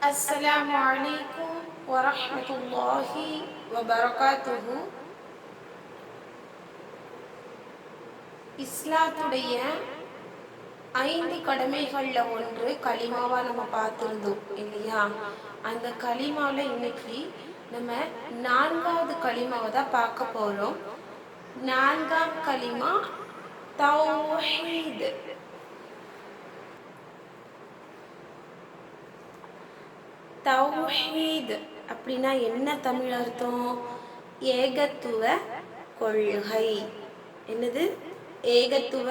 السلام عليكم ورحمة الله وبركاته. இஸ்லாத்துடைய 5 கடமைகளில் ஒன்று கலிமாவா நம்ம பார்த்துருந்தோம் இல்லையா? அந்த கலிமாவில் இன்னைக்கு நம்ம 4வது கலிமாவை தான் பார்க்க போகிறோம். 4ஆம் கலிமா தௌஹீத். தௌஹீத் அப்படின்னா என்ன தமிழ் அர்த்தம்? ஏகத்துவ கொள்கை. என்னது? ஏகத்துவ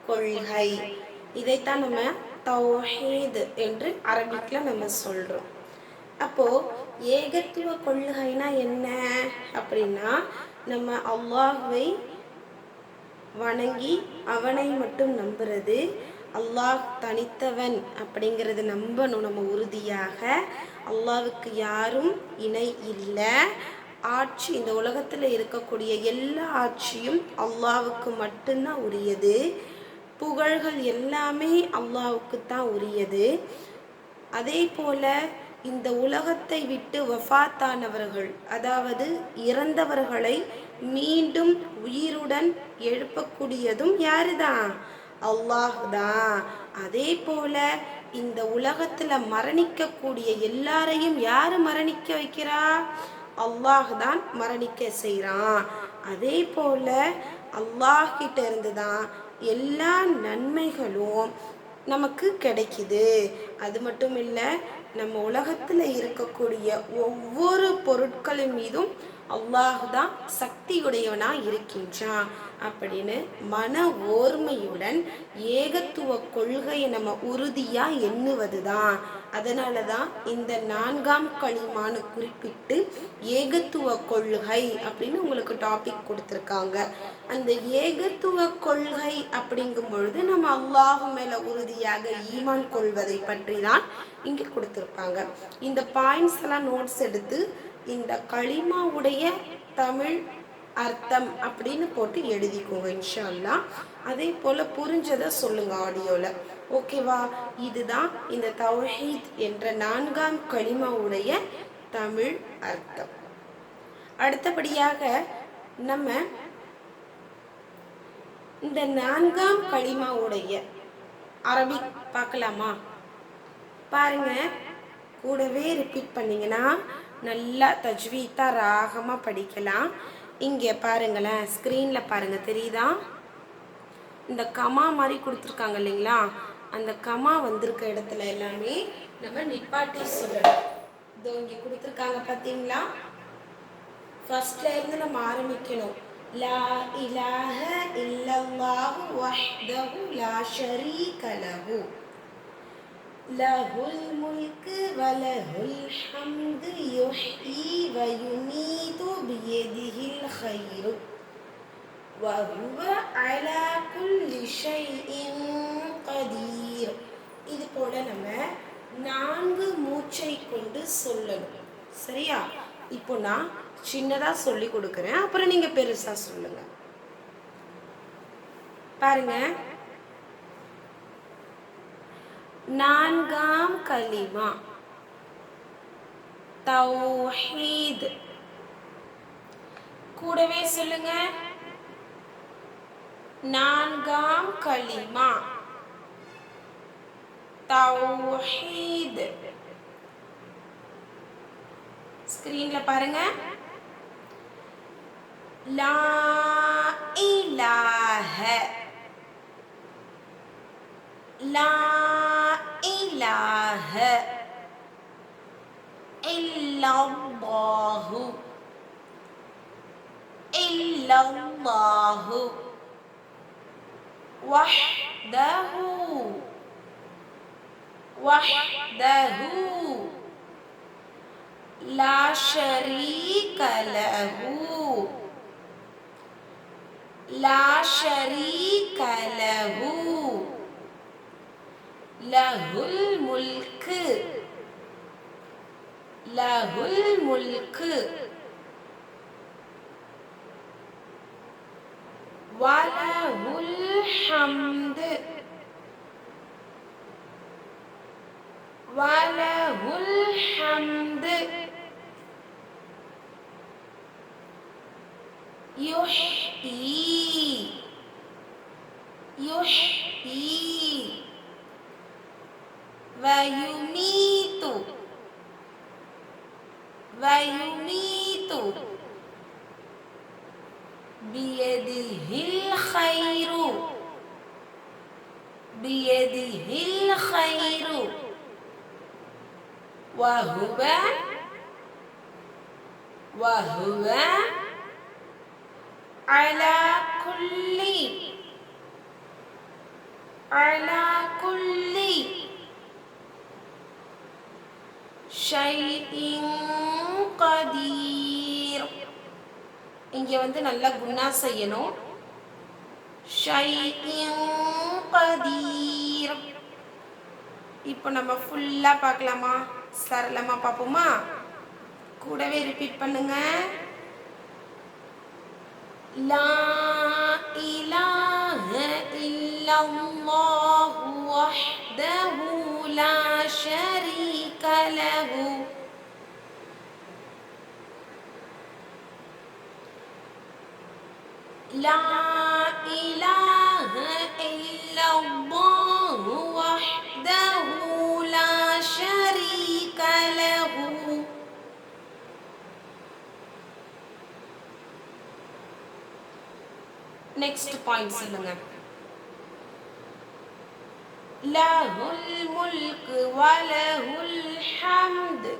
கொள்கை. இதைத்தான் நம்ம தௌஹீத் என்று அரபிக்ல நம்ம சொல்றோம். அப்போ ஏகத்துவ கொள்கைனா என்ன அப்படின்னா, நம்ம அல்லாஹ்வை வணங்கி அவனை மட்டும் நம்புறது, அல்லாஹ் தனித்தவன் அப்படிங்கிறது நம்பணும் நம்ம உறுதியாக. அல்லாஹ்வுக்கு யாரும் இணை இல்லை. ஆட்சி, இந்த உலகத்தில் இருக்கக்கூடிய எல்லா ஆட்சியும் அல்லாஹ்வுக்கு மட்டும்தான் உரியது. புகழ்கள் எல்லாமே அல்லாஹ்வுக்கு தான் உரியது. அதே போல இந்த உலகத்தை விட்டு வஃபாத்தானவர்கள், அதாவது இறந்தவர்களை மீண்டும் உயிருடன் எழுப்பக்கூடியதும் யாருதான்? அல்லாஹ் தான். அதே போல இந்த உலகத்துல மரணிக்கக்கூடிய எல்லாரையும் யாரு மரணிக்க வைக்கிறா? அல்லாஹ் தான் மரணிக்க செய்கிறான். அதே போல அல்லாஹ் கிட்ட இருந்து தான் எல்லா நன்மைகளும் நமக்கு கிடைக்குது. அது மட்டும் இல்லை, நம்ம உலகத்தில் இருக்கக்கூடிய ஒவ்வொரு பொருட்களின் மீதும் அல்லாஹ் தான் சக்தியுடையவனாக இருக்கின்றான் அப்படின்னு மன ஓர்மையுடன் ஏகத்துவ கொள்கையை நம்ம உறுதியாக எண்ணுவது தான். அதனால தான் இந்த 4ஆம் கலிமான்னு குறிப்பிட்டு ஏகத்துவ கொள்கை அப்படின்னு உங்களுக்கு டாபிக் கொடுத்துருக்காங்க. அந்த ஏகத்துவ கொள்கை அப்படிங்கும் பொழுது நம்ம அல்லாஹ் மேல உறுதியாக ஈமான் கொள்வதை பற்றி தான் இங்கே கொடுத்துருப்பாங்க. இந்த பாயிண்ட்ஸ் எல்லாம் நோட்ஸ் எடுத்து இந்த களிமாவுடைய தமிழ் அர்த்தம் அப்படின்னு போட்டு எழுதிக்கோங்க இன்ஷா அல்லாஹ். அதே போல புரிஞ்சதை சொல்லுங்க ஆடியோல. ஓகேவா? இதுதான் இந்த தௌஹீத் என்ற 4ஆம் கலிமாவுடைய தமிழ் அர்த்தம். அடுத்தபடியாக நம்ம இந்த 4ஆம் கலிமாவுடைய அரபிக் பார்க்கலாமா? பாருங்க, கூடவே ரிப்பீட் பண்ணிங்கன்னா நல்லா தஜ்வீதா ராகமாக படிக்கலாம். இங்கே பாருங்களேன், ஸ்க்ரீனில் பாருங்கள், தெரியுதா? இந்த கமா மாதிரி கொடுத்துருக்காங்க இல்லைங்களா? அந்த கமா வந்திருக்க இடத்துல எல்லாமே நம்ம நிப்பாட்டி சொல்லணும். இதோ இங்கே கொடுத்துருக்காங்க பார்த்தீங்களா? ஃபர்ஸ்ட்ல இருந்து நம்ம ஆரம்பிக்கணும். லா இலாஹ இல்லல்லாஹு வஹ்தஹு லா ஷரீக லஹு லஹுல் முல்கு வலஹுல் ஹம்து யுஹ்யி வ யுமீது பியதிஹில் கைரு வஹுவ அலா குல்லி ஷைஇன் கதீர். இது போல நம்ம 4 மூச்சை கொண்டு சொல்லணும். சரியா? இப்போ நான் சின்னதா சொல்லி கொடுக்குறேன், அப்புறம் நீங்க பெருசா சொல்லுங்க. பாருங்க, 4ஆம் கலிமா தௌஹீத். கூடவே சொல்லுங்க, 4ஆம் கலிமா தௌஹீத். ஸ்கிரீன்ல பாருங்க. லா இலாஹ, லா இலாஹ இல்லல்லாஹு, இல்லல்லாஹு வஹ்தஹு, வஹ்தஹு லா ஷரீக லஹு, லா ஷரீக லஹு லஹுல் முல்கு, லஹுல் முல்கு வலஹுல் ஹம்து, வலஹுல் ஹம்து யுஹ்யீ யுஹ்யீ வயுமீது வயுமீது பியதிஹில் கைரு பியதிஹில் கைரு வஹுவ வஹுவ அலா குல்லி அலா குல்லி ஷைஇன் கதீர். இங்க வந்து நல்லா குன்னா செய்யணும். ஷைஇன் கதீர். இப்போ நம்ம ஃபுல்லா பார்க்கலாமா? சரளமா பார்ப்போமா? கூடவே ரிப்பீட் பண்ணுங்க. லா இலாஹ இல்லல்லாஹு வஹ்தஹு லா ஷரீக லஹு லா இலாஹ இல்லல்லாஹு வஹ்தஹு லா ஷரீக லஹு. நெக்ஸ்ட் பாயிண்ட் சொல்லுங்க. லஹுல் முல்கு வலஹுல் ஹம்து